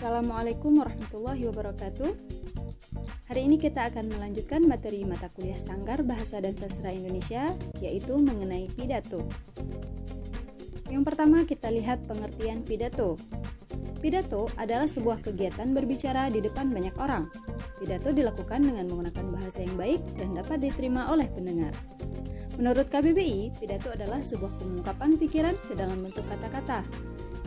Assalamualaikum warahmatullahi wabarakatuh. Hari ini kita akan melanjutkan materi mata kuliah Sanggar Bahasa dan Sastra Indonesia, yaitu mengenai pidato. Yang pertama kita lihat pengertian pidato. Pidato adalah sebuah kegiatan berbicara di depan banyak orang. Pidato dilakukan dengan menggunakan bahasa yang baik dan dapat diterima oleh pendengar. Menurut KBBI, pidato adalah sebuah pengungkapan pikiran ke dalam bentuk kata-kata.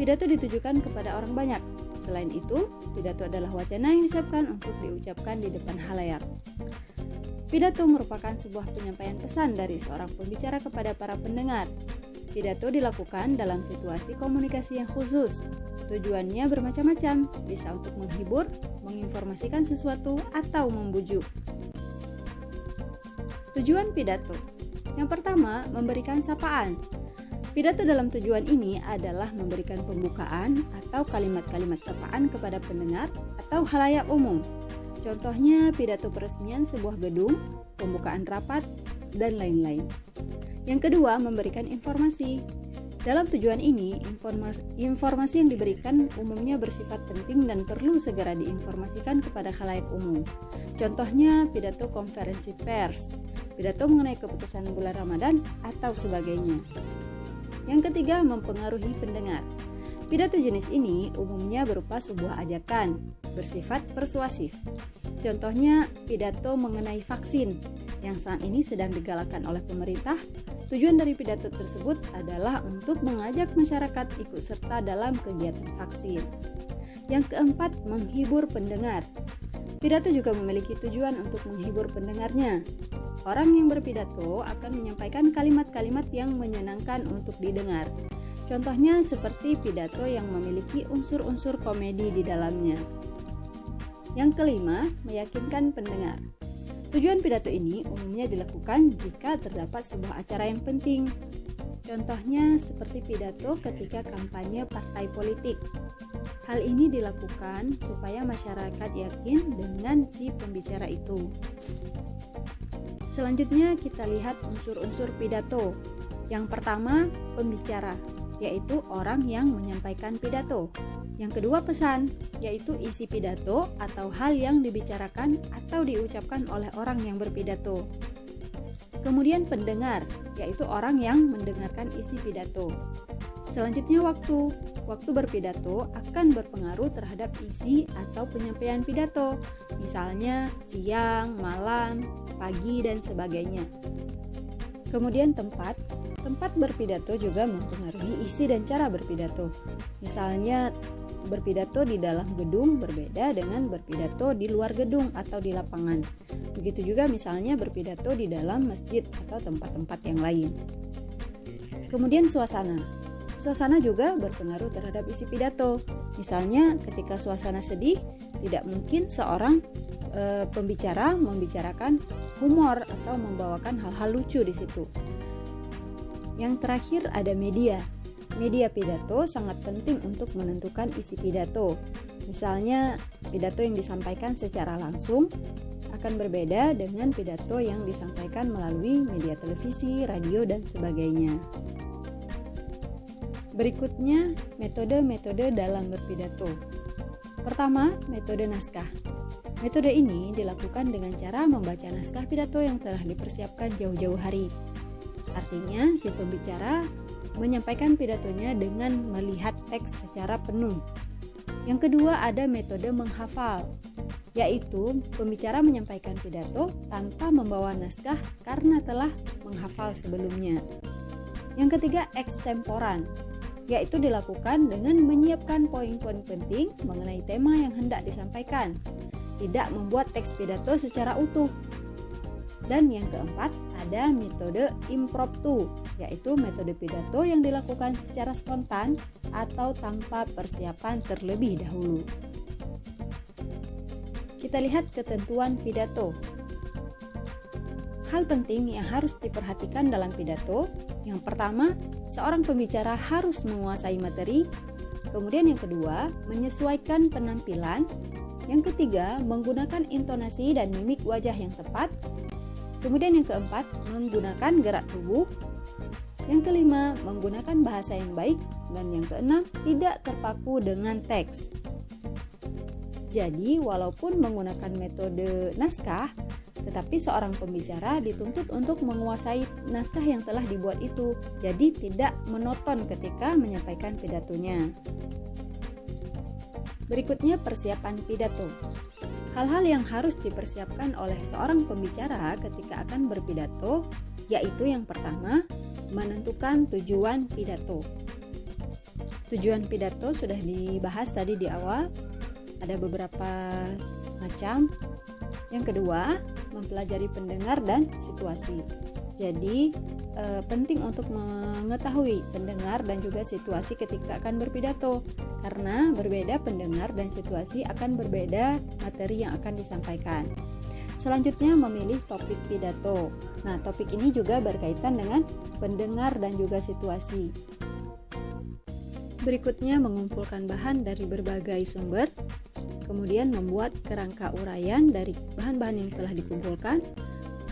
Pidato ditujukan kepada orang banyak. Selain itu, pidato adalah wacana yang disiapkan untuk diucapkan di depan halayak. Pidato merupakan sebuah penyampaian pesan dari seorang pembicara kepada para pendengar. Pidato dilakukan dalam situasi komunikasi yang khusus. Tujuannya bermacam-macam, bisa untuk menghibur, menginformasikan sesuatu, atau membujuk. Tujuan pidato. Yang pertama, memberikan sapaan. Pidato dalam tujuan ini adalah memberikan pembukaan atau kalimat-kalimat sapaan kepada pendengar atau khalayak umum. Contohnya pidato peresmian sebuah gedung, pembukaan rapat, dan lain-lain. Yang kedua, memberikan informasi. Dalam tujuan ini, informasi yang diberikan umumnya bersifat penting dan perlu segera diinformasikan kepada khalayak umum. Contohnya pidato konferensi pers, pidato mengenai keputusan bulan Ramadan, atau sebagainya. Yang ketiga, mempengaruhi pendengar. Pidato jenis ini umumnya berupa sebuah ajakan, bersifat persuasif. Contohnya, pidato mengenai vaksin yang saat ini sedang digalakkan oleh pemerintah. Tujuan dari pidato tersebut adalah untuk mengajak masyarakat ikut serta dalam kegiatan vaksin. Yang keempat, menghibur pendengar. Pidato juga memiliki tujuan untuk menghibur pendengarnya. Orang yang berpidato akan menyampaikan kalimat-kalimat yang menyenangkan untuk didengar. Contohnya seperti pidato yang memiliki unsur-unsur komedi di dalamnya. Yang kelima, meyakinkan pendengar. Tujuan pidato ini umumnya dilakukan jika terdapat sebuah acara yang penting. Contohnya seperti pidato ketika kampanye partai politik. Hal ini dilakukan supaya masyarakat yakin dengan si pembicara itu. Selanjutnya kita lihat unsur-unsur pidato. Yang pertama, pembicara, yaitu orang yang menyampaikan pidato. Yang kedua, pesan, yaitu isi pidato atau hal yang dibicarakan atau diucapkan oleh orang yang berpidato. Kemudian pendengar, yaitu orang yang mendengarkan isi pidato. Selanjutnya waktu. Waktu berpidato akan berpengaruh terhadap isi atau penyampaian pidato, misalnya siang, malam, pagi, dan sebagainya. Kemudian tempat. Tempat berpidato juga mempengaruhi isi dan cara berpidato. Misalnya, berpidato di dalam gedung berbeda dengan berpidato di luar gedung atau di lapangan. Begitu juga misalnya berpidato di dalam masjid atau tempat-tempat yang lain. Kemudian suasana. Suasana juga berpengaruh terhadap isi pidato. Misalnya ketika suasana sedih, tidak mungkin seorang pembicara membicarakan humor atau membawakan hal-hal lucu di situ. Yang terakhir ada media. Media pidato sangat penting untuk menentukan isi pidato. Misalnya pidato yang disampaikan secara langsung akan berbeda dengan pidato yang disampaikan melalui media televisi, radio, dan sebagainya. Berikutnya, metode-metode dalam berpidato. Pertama, metode naskah. Metode ini dilakukan dengan cara membaca naskah pidato yang telah dipersiapkan jauh-jauh hari. Artinya, si pembicara menyampaikan pidatonya dengan melihat teks secara penuh. Yang kedua, ada metode menghafal, yaitu pembicara menyampaikan pidato tanpa membawa naskah karena telah menghafal sebelumnya. Yang ketiga, ekstemporan, yaitu dilakukan dengan menyiapkan poin-poin penting mengenai tema yang hendak disampaikan, tidak membuat teks pidato secara utuh. Dan yang keempat, ada metode impromptu, yaitu metode pidato yang dilakukan secara spontan atau tanpa persiapan terlebih dahulu. Kita lihat ketentuan pidato. Hal penting yang harus diperhatikan dalam pidato, yang pertama, seorang pembicara harus menguasai materi. Kemudian yang kedua, menyesuaikan penampilan. Yang ketiga, menggunakan intonasi dan mimik wajah yang tepat. Kemudian yang keempat, menggunakan gerak tubuh. Yang kelima, menggunakan bahasa yang baik. Dan yang keenam, tidak terpaku dengan teks. Jadi, walaupun menggunakan metode naskah, tetapi seorang pembicara dituntut untuk menguasai naskah yang telah dibuat itu. Jadi, tidak monoton ketika menyampaikan pidatonya. Berikutnya, persiapan pidato. Hal-hal yang harus dipersiapkan oleh seorang pembicara ketika akan berpidato, yaitu yang pertama, menentukan tujuan pidato. Tujuan pidato sudah dibahas tadi di awal, ada beberapa macam. Yang kedua, mempelajari pendengar dan situasi. Jadi, penting untuk mengetahui pendengar dan juga situasi ketika akan berpidato, karena berbeda pendengar dan situasi akan berbeda materi yang akan disampaikan. Selanjutnya, memilih topik pidato. Nah, topik ini juga berkaitan dengan pendengar dan juga situasi. Berikutnya, mengumpulkan bahan dari berbagai sumber, kemudian membuat kerangka uraian dari bahan-bahan yang telah dikumpulkan.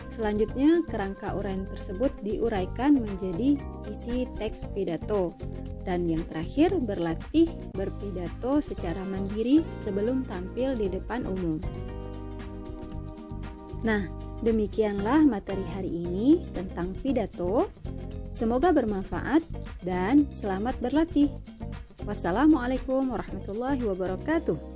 Selanjutnya, kerangka uraian tersebut diuraikan menjadi isi teks pidato. Dan yang terakhir, berlatih berpidato secara mandiri sebelum tampil di depan umum. Nah, demikianlah materi hari ini tentang pidato. Semoga bermanfaat dan selamat berlatih. Wassalamualaikum warahmatullahi wabarakatuh.